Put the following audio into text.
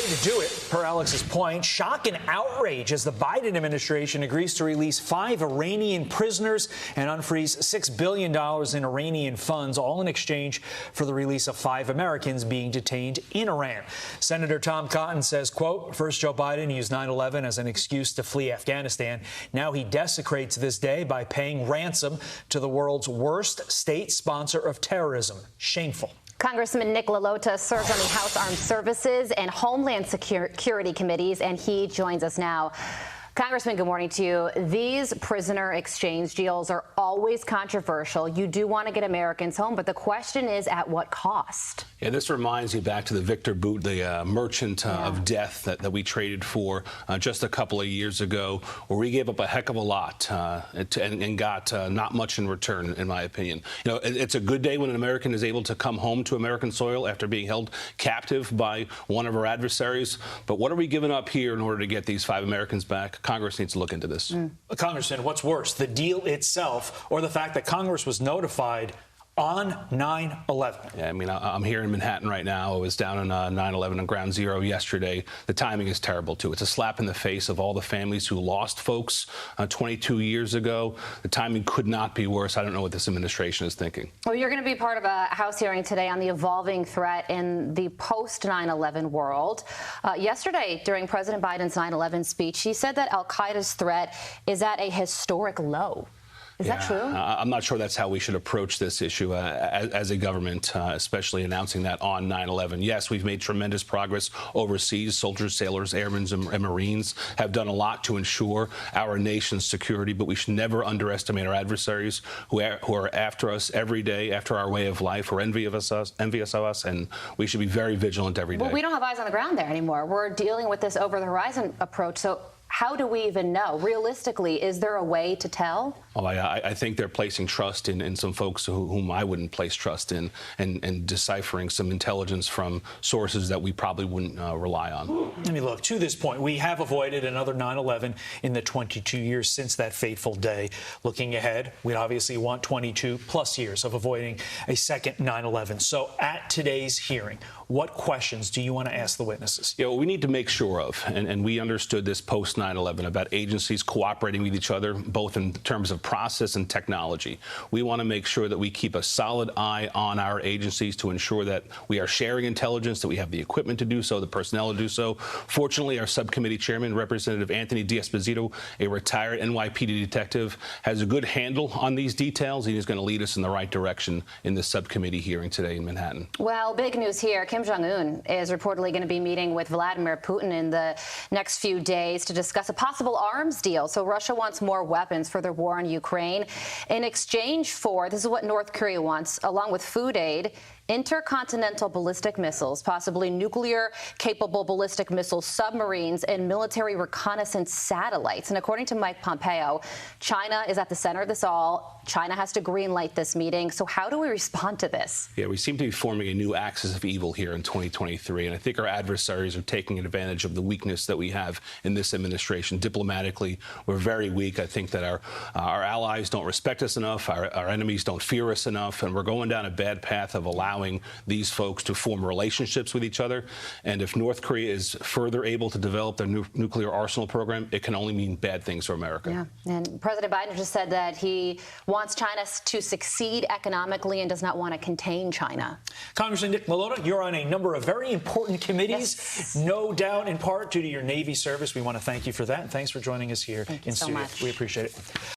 to do it, per Alex's point. Shock and outrage as the Biden administration agrees to release 5 Iranian prisoners and unfreeze $6 billion in Iranian funds, all in exchange for the release of 5 Americans being detained in Iran. Senator Tom Cotton says, quote, first Joe Biden used 9/11 as an excuse to flee Afghanistan. Now he desecrates this day by paying ransom to the world's worst state sponsor of terrorism. Shameful. Congressman Nick LaLota serves on the House Armed Services and Homeland Security Committees, and he joins us now. Congressman, good morning to you. These prisoner exchange deals are always controversial. You do want to get Americans home, but the question is, at what cost? Yeah, this reminds me back to the Victor Boot, the merchant of death that we traded for just a couple of years ago, where we gave up a heck of a lot and got not much in return, in my opinion. You know, it's a good day when an American is able to come home to American soil after being held captive by one of our adversaries. But what are we giving up here in order to get these 5 Americans back? Congress needs to look into this. Congressman, what's worse, the deal itself or the fact that Congress was notified on 9/11? Yeah, I mean, I'm here in Manhattan right now. I was down on 9/11 on Ground Zero yesterday. The timing is terrible, too. It's a slap in the face of all the families who lost folks 22 years ago. The timing could not be worse. I don't know what this administration is thinking. Well, you're going to be part of a House hearing today on the evolving threat in the post-9/11 world. Yesterday, during President Biden's 9/11 speech, he said that al-Qaeda's threat is at a historic low. Is that true? I'm not sure that's how we should approach this issue as a government, especially announcing that on 9/11. Yes, we've made tremendous progress overseas. Soldiers, sailors, airmen, and Marines have done a lot to ensure our nation's security, but we should never underestimate our adversaries who are after us every day, after our way of life, who are envious of us, and we should be very vigilant every day. Well, we don't have eyes on the ground there anymore. We're dealing with this over-the-horizon approach, so how do we even know? Realistically, is there a way to tell? Well, I think they're placing trust in some folks whom I wouldn't place trust in, and deciphering some intelligence from sources that we probably wouldn't rely on. I mean, look, to this point, we have avoided another 9/11 in the 22 years since that fateful day. Looking ahead, we obviously want 22 plus years of avoiding a second 9/11. So at today's hearing, what questions do you want to ask the witnesses? Yeah, well, we need to make sure of, and we understood this post 9/11 about agencies cooperating with each other, both in terms of process and technology. We want to make sure that we keep a solid eye on our agencies to ensure that we are sharing intelligence, that we have the equipment to do so, the personnel to do so. Fortunately, our subcommittee chairman, Representative Anthony D'Esposito, a retired NYPD detective, has a good handle on these details, and he's going to lead us in the right direction in this subcommittee hearing today in Manhattan. Well, big news here. Kim Jong-un is reportedly going to be meeting with Vladimir Putin in the next few days to discuss a possible arms deal. So Russia wants more weapons for their war in Ukraine in exchange for, this is what North Korea wants, along with food aid, intercontinental ballistic missiles, possibly nuclear-capable ballistic missile submarines, and military reconnaissance satellites. And according to Mike Pompeo, China is at the center of this all. China has to greenlight this meeting. So how do we respond to this? Yeah, we seem to be forming a new axis of evil here in 2023. And I think our adversaries are taking advantage of the weakness that we have in this administration. Diplomatically, we're very weak. I think that our allies don't respect us enough. Our enemies don't fear us enough. And we're going down a bad path of allowing these folks to form relationships with each other. And if North Korea is further able to develop their nuclear arsenal program, it can only mean bad things for America. Yeah, and President Biden just said that he wants China to succeed economically and does not want to contain China. Congressman Nick LaLota, you're on a number of very important committees, yes, no doubt in part due to your Navy service. We want to thank you for that, and thanks for joining us here in studio. Much. We appreciate it.